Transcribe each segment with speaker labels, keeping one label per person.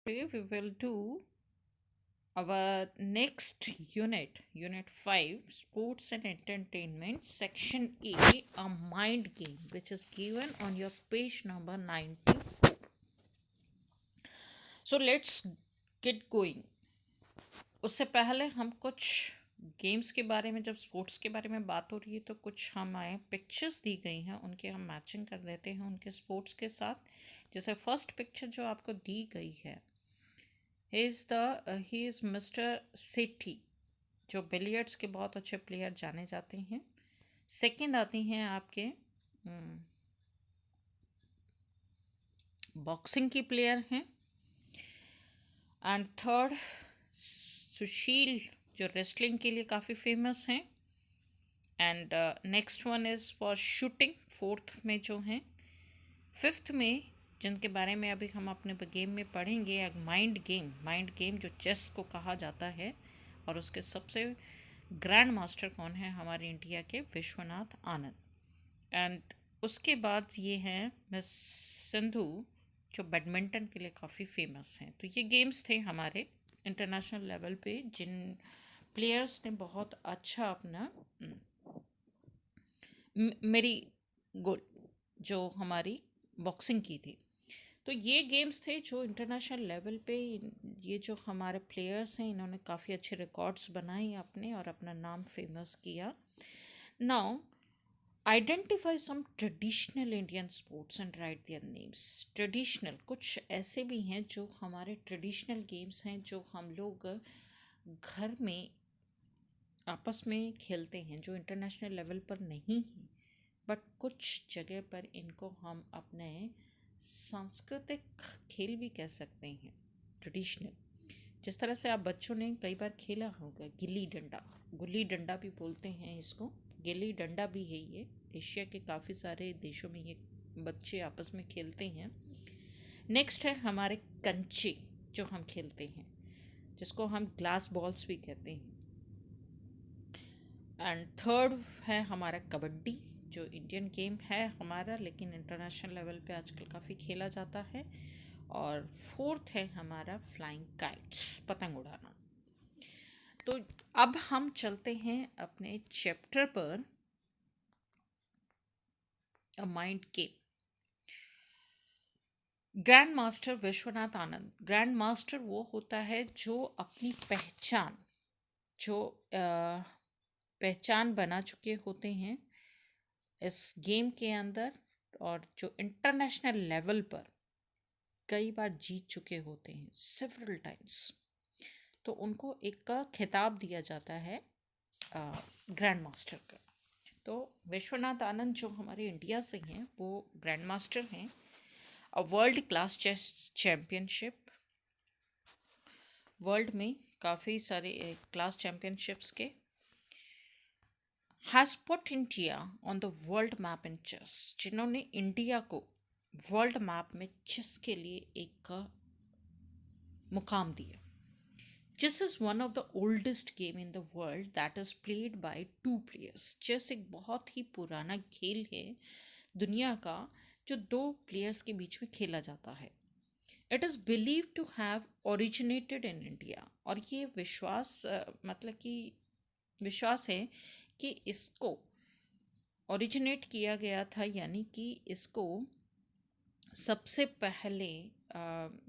Speaker 1: Today we will do our next unit, Unit 5, Sports and Entertainment, Section A, a mind game, which is given on your page number 94. So let's get going. उससे पहले हम कुछ games के बारे में, जब sports के बारे में बात हो रही है तो कुछ हमें पिक्चर्स दी गई हैं, उनके हम मैचिंग कर देते हैं उनके स्पोर्ट्स के साथ. जैसे फर्स्ट पिक्चर जो आपको दी गई है, ही इज़ मिस्टर सेठी, जो बिलियर्ड्स के बहुत अच्छे प्लेयर जाने जाते हैं. सेकंड आती हैं आपके बॉक्सिंग की प्लेयर हैं. एंड थर्ड सुशील, जो रेसलिंग के लिए काफ़ी फेमस हैं. And next one is for shooting, fourth में जो हैं. फिफ्थ में जिनके बारे में अभी हम अपने गेम में पढ़ेंगे, एक माइंड गेम जो चेस को कहा जाता है, और उसके सबसे ग्रैंड मास्टर कौन है, हमारे इंडिया के विश्वनाथ आनंद. एंड उसके बाद ये हैं मिस सिंधु, जो बैडमिंटन के लिए काफ़ी फेमस हैं. तो ये गेम्स थे हमारे इंटरनेशनल लेवल पे, जिन प्लेयर्स ने बहुत अच्छा अपना मेरी गोल जो हमारी बॉक्सिंग की थी. तो ये गेम्स थे जो इंटरनेशनल लेवल पे, ये जो हमारे प्लेयर्स हैं, इन्होंने काफ़ी अच्छे रिकॉर्ड्स बनाए अपने और अपना नाम फेमस किया. Now identify some traditional Indian sports and right there names. Traditional कुछ ऐसे भी हैं जो हमारे ट्रेडिशनल गेम्स हैं, जो हम लोग घर में आपस में खेलते हैं, जो इंटरनेशनल लेवल पर नहीं हैं, बट कुछ जगह पर इनको हम अपने सांस्कृतिक खेल भी कह सकते हैं, ट्रेडिशनल. जिस तरह से आप बच्चों ने कई बार खेला होगा गिल्ली डंडा, गुल्ली डंडा भी बोलते हैं इसको, गिल्ली डंडा भी है ये. एशिया के काफ़ी सारे देशों में ये बच्चे आपस में खेलते हैं. नेक्स्ट है हमारे कंचे, जो हम खेलते हैं, जिसको हम ग्लास बॉल्स भी कहते हैं. एंड थर्ड है हमारा कबड्डी, जो इंडियन गेम है हमारा, लेकिन इंटरनेशनल लेवल पे आजकल काफ़ी खेला जाता है. और फोर्थ है हमारा फ्लाइंग काइट्स, पतंग उड़ाना. तो अब हम चलते हैं अपने चैप्टर पर, a mind game. Grand master Vishwanath Anand. Grand master वो होता है जो अपनी पहचान, जो पहचान बना चुके होते हैं इस गेम के अंदर, और जो इंटरनेशनल लेवल पर कई बार जीत चुके होते हैं, सेवरल टाइम्स. तो उनको एक का खिताब दिया जाता है ग्रैंड मास्टर का. तो विश्वनाथ आनंद जो हमारे इंडिया से हैं, वो ग्रैंड मास्टर हैं. World class chess championship, world में काफ़ी सारे क्लास चैम्पियनशिप्स के, has put India on the world map in chess, जिन्होंने इंडिया को वर्ल्ड मैप में चेस के लिए एक मुकाम दिया. Chess is one of the oldest game in the world that is played by two players. Chess एक बहुत ही पुराना खेल है दुनिया का, जो दो प्लेयर्स के बीच में खेला जाता है. It is believe to have originated in India. और ये विश्वास मतलब कि विश्वास है कि इसको ओरिजिनेट किया गया था, यानी कि इसको सबसे पहले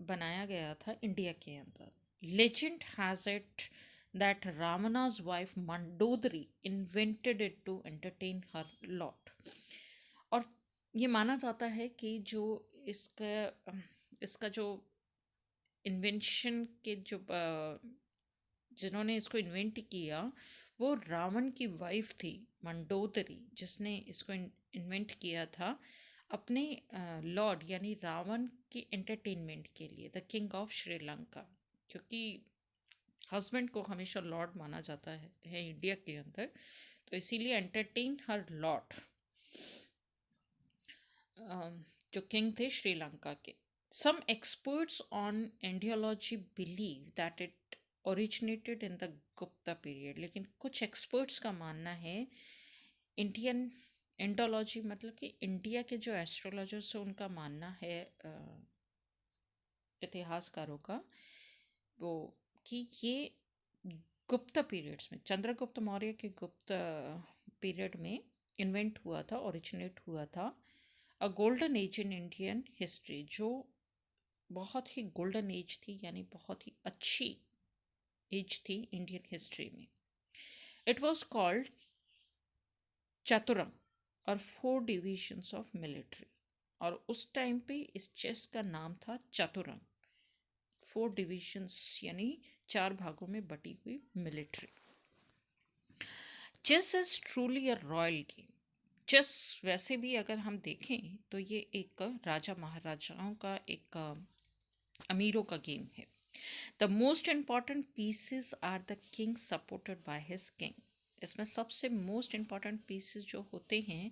Speaker 1: बनाया गया था इंडिया के अंदर. Legend has it that Ravana's wife Mandodari invented it to entertain her lord. और ये माना जाता है कि जो इसका इसका जो इन्वेंशन के जो जिन्होंने इसको इन्वेंट किया, वो रावण की वाइफ थी मंडोदरी, जिसने इसको इन्वेंट किया था अपने लॉर्ड यानी रावण के एंटरटेनमेंट के लिए, द किंग ऑफ श्रीलंका. क्योंकि हस्बैंड को हमेशा लॉर्ड माना जाता है इंडिया के अंदर, तो इसीलिए एंटरटेन हर लॉर्ड, जो किंग थे श्रीलंका के. Some experts on Indology believe that it originated in the Gupta period. लेकिन कुछ एक्सपर्ट्स का मानना है, इंडियन एंडोलॉजी मतलब कि इंडिया के जो एस्ट्रोलॉजर्स हैं, उनका मानना है इतिहासकारों का, वो कि ये गुप्त पीरियड्स में, चंद्रगुप्त मौर्य के गुप्त पीरियड में इन्वेंट हुआ था, ओरिजिनेट हुआ था। A golden age in Indian history, जो बहुत ही गोल्डन एज थी, यानी बहुत ही अच्छी एज थी इंडियन हिस्ट्री में। इट वॉज कॉल्ड चतुरंग और 4 डिविजन्स ऑफ मिलिट्री। और उस टाइम पे इस चेस का नाम था चतुरंग, 4 डिविजन्स यानी 4 भागों में बटी हुई military. Chess is truly a royal game. Chess वैसे भी अगर हम देखें तो ये एक राजा महाराजाओं का, एक अमीरों का गेम है। The most important pieces are the king supported by his king. इसमें सबसे मोस्ट इम्पॉर्टेंट पीसेस जो होते हैं,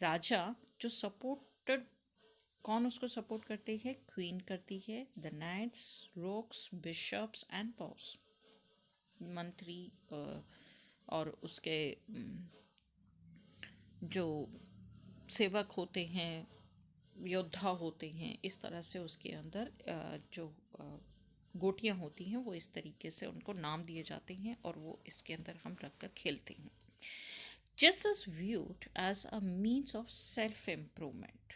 Speaker 1: राजा जो सपोर्टेड, कौन उसको सपोर्ट करती है? क्वीन करती है, the knights, rooks, bishops and pawns, मंत्री और उसके जो सेवक होते हैं, योद्धा होते हैं, इस तरह से उसके अंदर जो गोटियां होती हैं वो इस तरीके से उनको नाम दिए जाते हैं और वो इसके अंदर हम रख कर खेलते हैं। Chess is viewed as a means of self improvement.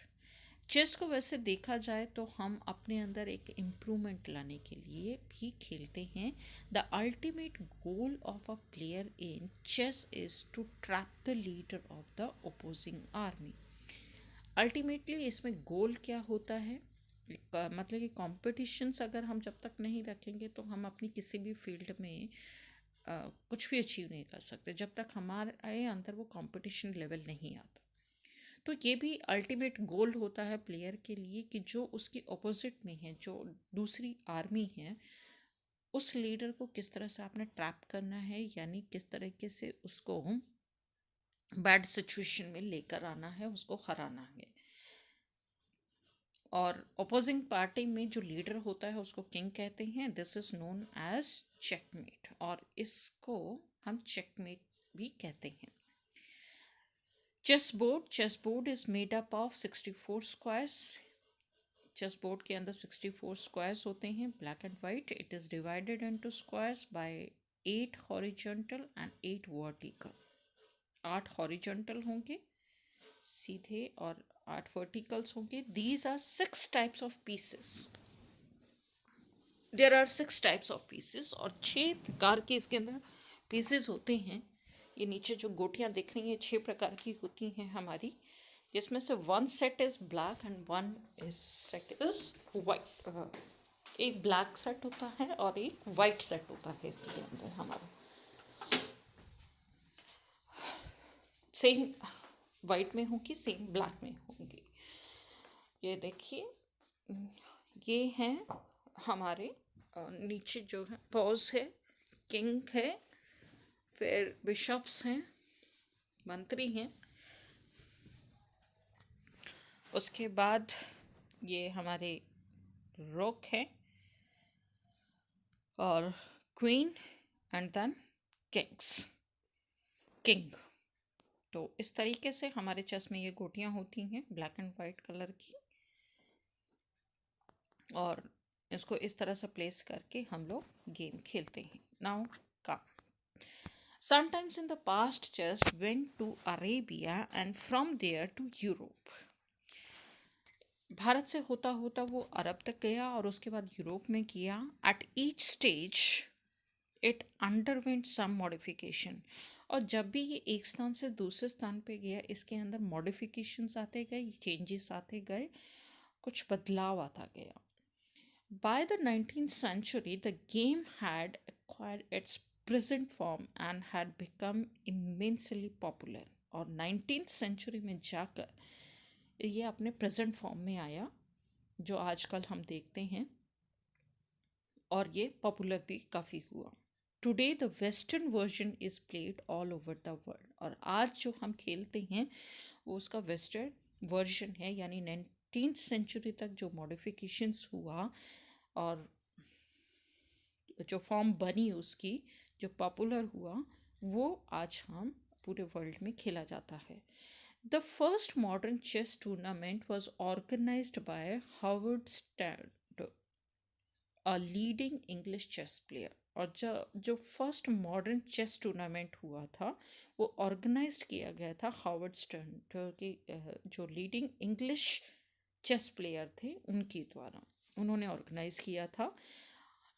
Speaker 1: Chess को वैसे देखा जाए तो हम अपने अंदर एक इम्प्रूवमेंट लाने के लिए भी खेलते हैं। The ultimate goal of a player in chess is to trap the leader of the opposing army. Ultimately इसमें गोल क्या होता है? मतलब कि कॉम्पिटिशन्स अगर हम जब तक नहीं रखेंगे तो हम अपनी किसी भी फील्ड में कुछ भी अचीव नहीं कर सकते, जब तक हमारे अंदर वो कंपटीशन लेवल नहीं आता। तो ये भी अल्टीमेट गोल होता है प्लेयर के लिए कि जो उसकी ऑपोजिट में है, जो दूसरी आर्मी है, उस लीडर को किस तरह से आपने ट्रैप करना है, यानी किस तरीके से उसको बैड सिचुएशन में लेकर आना है, उसको हराना है। और अपोजिंग पार्टी में जो लीडर होता है उसको किंग कहते हैं। This is known as checkmate, और इसको हम चेकमेट भी कहते हैं। Chess board is made up of 64 squares. Chess board के अंदर 64 स्क्वायर्स होते हैं, black and white. It is divided into squares by 8 horizontal and 8 vertical. 8 horizontal होंगे सीधे और 8 वर्टिकल्स होंगे। These are 6 types of pieces. There are 6 types of pieces, और 6 प्रकार के इसके अंदर पीसेस होते हैं। ये नीचे जो गोटियां दिख रही हैं 6 प्रकार की होती हैं हमारी, जिसमें से 1 set is black and 1 is set is white. एक ब्लैक सेट होता है और एक वाइट सेट होता है इसके अंदर हमारा। सेम वाइट में होंगी, सेम ब्लैक में होंगी। ये देखिए, ये हैं हमारे नीचे जो है पॉज है, किंग है, फिर बिशप्स हैं, मंत्री हैं, उसके बाद ये हमारे रोक हैं और क्वीन एंड देन किंग। तो इस तरीके से हमारे चेस में ये गोटियां होती हैं ब्लैक एंड वाइट कलर की, और इसको इस तरह से प्लेस करके हम लोग गेम खेलते हैं। नाउ का Sometimes in the past, chess went to Arabia and from there to Europe. Bharat से होता होता वो अरब तक गया और उसके बाद यूरोप में किया। At each stage it underwent some modification. और जब भी ये एक स्थान से दूसरे स्थान पे गया, इसके अंदर मॉडिफिकेशंस आते गए, चेंजेस आते गए, कुछ बदलाव आता गया। By the 19th century, the game had acquired its present form and had become immensely popular. और 19th century में जाकर ये अपने प्रेजेंट फॉर्म में आया, जो आजकल हम देखते हैं, और ये पॉपुलर भी काफ़ी हुआ। Today the western version is played all over the world. और आज जो हम खेलते हैं वो उसका वेस्टर्न वर्जन है, यानी 19th सेंचुरी तक जो मॉडिफिकेशंस हुआ और जो फॉर्म बनी उसकी, जो पॉपुलर हुआ, वो आज हम पूरे वर्ल्ड में खेला जाता है। The first modern chess tournament was organised by Howard Staunton a leading English chess player. और जो जो फर्स्ट मॉडर्न चेस टूर्नामेंट हुआ था वो ऑर्गेनाइज्ड किया गया था हार्वर्ड स्टर्न, जो कि जो लीडिंग इंग्लिश चेस प्लेयर थे उनके द्वारा उन्होंने ऑर्गेनाइज किया था।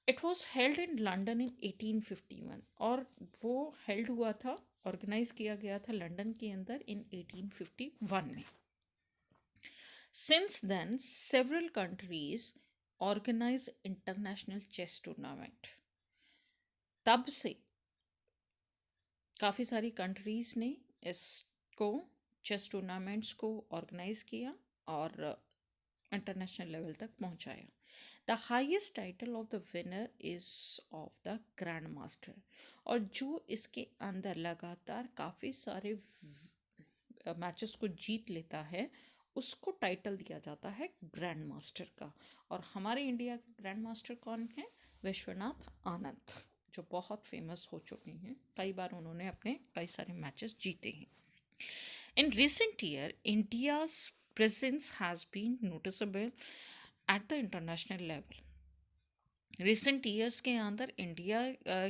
Speaker 1: It was held in London इन 1851, और वो हेल्ड हुआ था, ऑर्गेनाइज किया गया था लंदन के अंदर इन 1851 में। Since then, several countries organize international chess tournament. तब से काफ़ी सारी कंट्रीज़ ने इसको चेस टूर्नामेंट्स को ऑर्गेनाइज किया और इंटरनेशनल लेवल तक पहुंचाया। The highest title of the winner is of the grand master, और जो इसके अंदर लगातार काफ़ी सारे मैचेस को जीत लेता है उसको टाइटल दिया जाता है ग्रैंड मास्टर का। और हमारे इंडिया के ग्रैंड मास्टर कौन है? विश्वनाथ आनंद, जो बहुत फेमस हो चुके हैं, कई बार उन्होंने अपने कई सारे मैचेस जीते हैं। In recent year India's presence has been noticeable at the international level. Recent years के अंदर इंडिया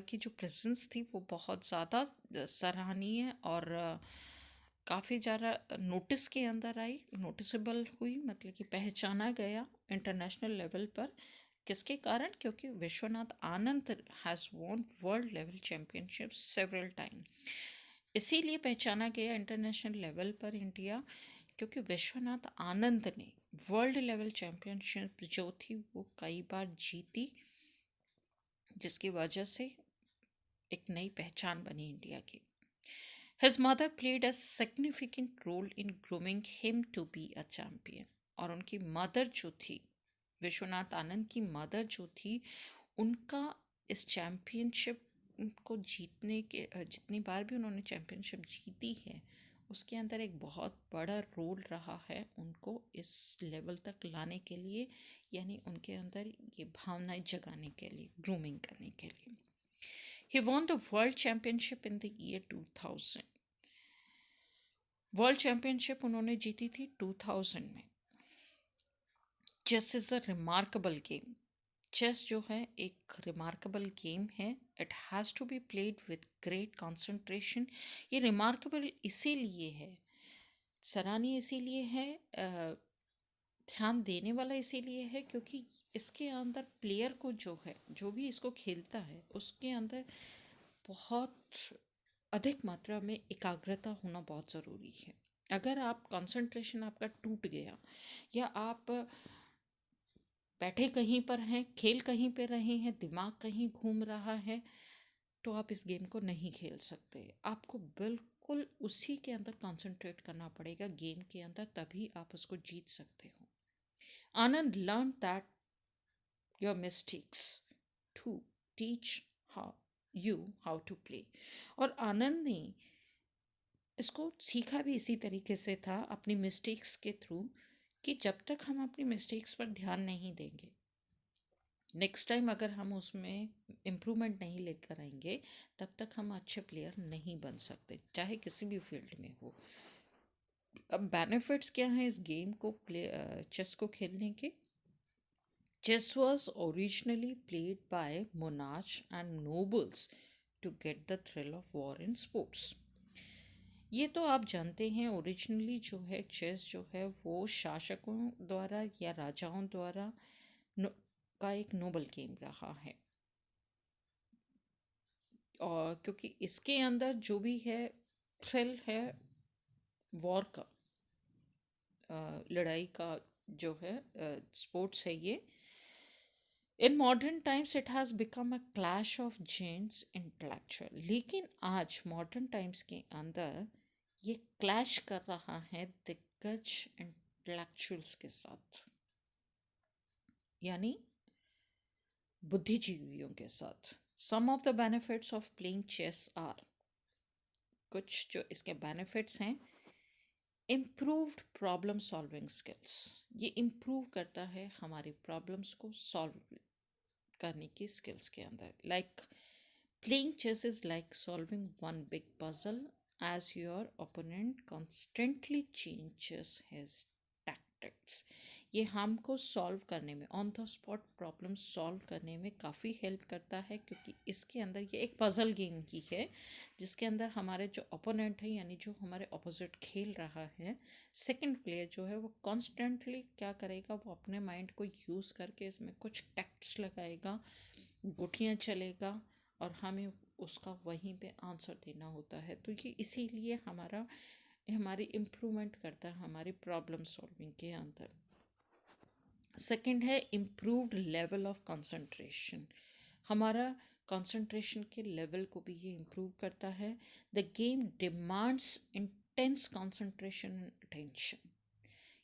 Speaker 1: की जो प्रेजेंस थी वो बहुत ज़्यादा सराहनीय और काफ़ी ज़्यादा नोटिस के अंदर आई, नोटिसेबल हुई, मतलब कि पहचाना गया इंटरनेशनल लेवल पर। किसके कारण? क्योंकि Vishwanath Anand has won world level championship several time. इसीलिए पहचाना गया इंटरनेशनल लेवल पर इंडिया, क्योंकि विश्वनाथ आनंद ने वर्ल्ड लेवल चैम्पियनशिप जो थी वो कई बार जीती, जिसकी वजह से एक नई पहचान बनी इंडिया की। His mother played a significant role in grooming him to be a champion. और उनकी मदर जो थी, विश्वनाथ आनंद की मदर जो थी, उनका इस चैम्पियनशिप को जीतने के जितनी बार भी उन्होंने चैम्पियनशिप जीती है उसके अंदर एक बहुत बड़ा रोल रहा है उनको इस लेवल तक लाने के लिए, यानी उनके अंदर ये भावनाएं जगाने के लिए, ग्रूमिंग करने के लिए। He won the world championship in the year 2000. World championship उन्होंने जीती थी 2000 में। Chess is a remarkable game. Chess जो है एक रिमार्केबल गेम है। It has to be played with great concentration. ये रिमार्केबल इसीलिए है, सराहनीय इसीलिए है, ध्यान देने वाला इसीलिए है क्योंकि इसके अंदर प्लेयर को जो है, जो भी इसको खेलता है, उसके अंदर बहुत अधिक मात्रा में एकाग्रता होना बहुत ज़रूरी है। अगर आप कंसंट्रेशन आपका टूट गया या आप बैठे कहीं पर हैं, खेल कहीं पे रहे हैं, दिमाग कहीं घूम रहा है, तो आप इस गेम को नहीं खेल सकते। आपको बिल्कुल उसी के अंदर कंसंट्रेट करना पड़ेगा गेम के अंदर, तभी आप उसको जीत सकते हो। Anand learn that your mistakes to teach how to play. और आनंद ने इसको सीखा भी इसी तरीके से था, अपनी मिस्टेक्स के थ्रू, कि जब तक हम अपनी मिस्टेक्स पर ध्यान नहीं देंगे, नेक्स्ट टाइम अगर हम उसमें इम्प्रूवमेंट नहीं लेकर आएंगे, तब तक हम अच्छे प्लेयर नहीं बन सकते, चाहे किसी भी फील्ड में हो। अब बेनिफिट्स क्या हैं इस गेम को चेस को खेलने के? Chess was originally played by monarch and nobles to get the thrill of war in sports. ये तो आप जानते हैं, ओरिजिनली जो है चेस जो है वो शासकों द्वारा या राजाओं द्वारा का एक नोबल गेम रहा है। और क्योंकि इसके अंदर जो भी है थ्रिल है वॉर का, लड़ाई का जो है स्पोर्ट्स है ये। In modern times it has become a clash of gents intellectual. लेकिन आज मॉडर्न टाइम्स के अंदर ये क्लैश कर रहा है दिग्गज इंटेलेक्चुअल्स के साथ, यानी बुद्धिजीवियों के साथ। Some of the benefits of playing chess are, कुछ जो इसके बेनिफिट्स हैं, इम्प्रूव्ड प्रॉब्लम सॉल्विंग स्किल्स। ये इम्प्रूव करता है हमारी प्रॉब्लम्स को सॉल्व करने की स्किल्स के अंदर। Like playing chess is like solving one big puzzle as your opponent constantly changes his tactics। ये हमको सॉल्व करने में, on the spot problem solve करने में काफ़ी हेल्प करता है, क्योंकि इसके अंदर ये एक पजल गेम ही है जिसके अंदर हमारे जो ओपोनेंट है, यानी जो हमारे ऑपोजिट खेल रहा है, सेकंड प्लेयर जो है वो कॉन्स्टेंटली क्या करेगा, वो अपने माइंड को यूज़ करके इसमें कुछ टैक्ट्स लगाएगा, गुटियाँ चलेगा और हमें उसका वहीं पे आंसर देना होता है। तो ये इसीलिए हमारी इम्प्रूवमेंट करता है हमारी प्रॉब्लम सॉल्विंग के अंदर। सेकंड है इम्प्रूव्ड लेवल ऑफ कंसंट्रेशन। हमारा कंसंट्रेशन के लेवल को भी ये इम्प्रूव करता है। The game demands intense concentration and attention.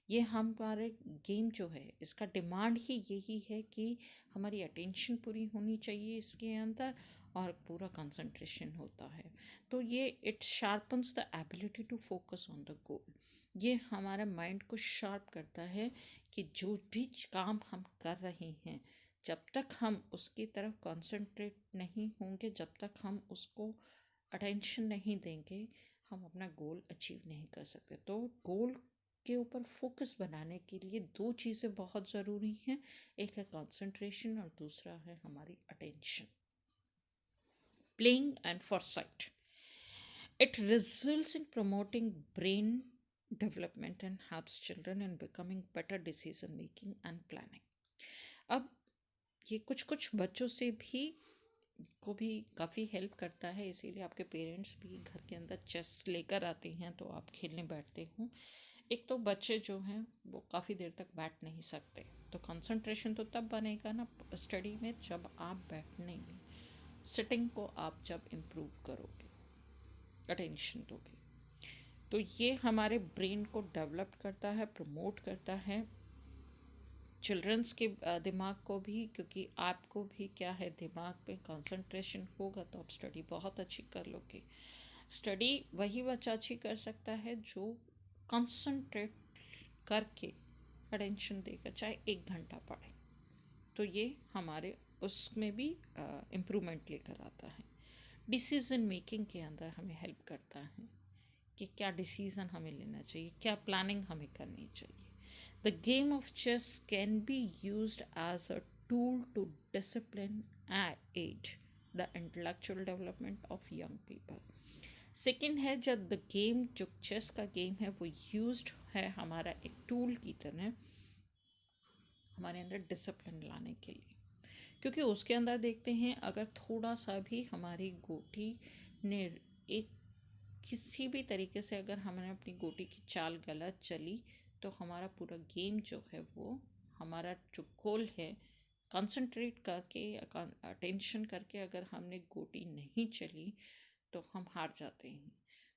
Speaker 1: ये हमारे गेम जो है इसका डिमांड ही यही है कि हमारी अटेंशन पूरी होनी चाहिए इसके अंदर, और पूरा कंसंट्रेशन होता है। तो ये it sharpens the ability to focus on the goal. ये हमारे माइंड को शार्प करता है कि जो भी काम हम कर रहे हैं, जब तक हम उसकी तरफ कंसंट्रेट नहीं होंगे, जब तक हम उसको अटेंशन नहीं देंगे, हम अपना गोल अचीव नहीं कर सकते। तो गोल के ऊपर फोकस बनाने के लिए दो चीज़ें बहुत ज़रूरी हैं, एक है कंसंट्रेशन और दूसरा है हमारी attention. Playing and Forsyte, it results in promoting brain development and helps children in becoming better decision making and planning. अब ये कुछ कुछ बच्चों से भी को भी काफ़ी हेल्प करता है, इसीलिए आपके पेरेंट्स भी घर के अंदर चेस लेकर आते हैं तो आप खेलने बैठते हो। एक तो बच्चे जो हैं वो काफ़ी देर तक बैठ नहीं सकते, तो कंसंट्रेशन तो तब बनेगा ना स्टडी में जब आप बैठने में, सिटिंग को आप जब इम्प्रूव करोगे, अटेंशन दोगे। तो ये हमारे ब्रेन को डेवलप करता है, प्रमोट करता है चिल्ड्रंस के दिमाग को भी, क्योंकि आपको भी क्या है, दिमाग पे कंसंट्रेशन होगा तो आप स्टडी बहुत अच्छी कर लोगे। स्टडी वही बच्चा अच्छी कर सकता है जो कंसंट्रेट करके अटेंशन देकर चाहे 1 घंटा पढ़े। तो ये हमारे उसमें भी इम्प्रूवमेंट लेकर आता है। डिसीज़न मेकिंग के अंदर हमें हेल्प करता है कि क्या डिसीज़न हमें लेना चाहिए, क्या प्लानिंग हमें करनी चाहिए। The game of chess can be used as a tool to discipline and aid the intellectual development of young people. Second है, जब द गेम जो चेस का गेम है वो यूज्ड है हमारा एक टूल की तरह हमारे अंदर डिसिप्लिन लाने के लिए, क्योंकि उसके अंदर देखते हैं अगर थोड़ा सा भी हमारी गोटी ने एक किसी भी तरीके से अगर हमने अपनी गोटी की चाल गलत चली तो हमारा पूरा गेम जो है वो, हमारा जो गोल है, कंसंट्रेट करके अटेंशन करके अगर हमने गोटी नहीं चली तो हम हार जाते हैं।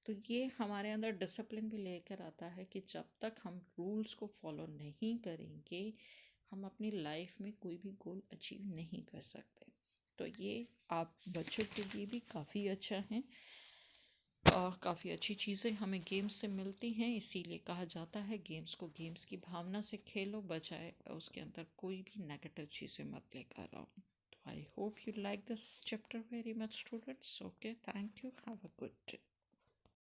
Speaker 1: तो ये हमारे अंदर डिसिप्लिन भी लेकर आता है कि जब तक हम रूल्स को फॉलो नहीं करेंगे हम अपनी लाइफ में कोई भी गोल अचीव नहीं कर सकते। तो ये आप बच्चों के लिए भी काफ़ी अच्छा है, काफ़ी अच्छी चीज़ें हमें गेम्स से मिलती हैं। इसीलिए कहा जाता है गेम्स को गेम्स की भावना से खेलो, बजाय उसके अंदर कोई भी नेगेटिव चीज़ें मत लेकर आओ। तो I hope you like this chapter very much students. Okay, thank you, have a good day.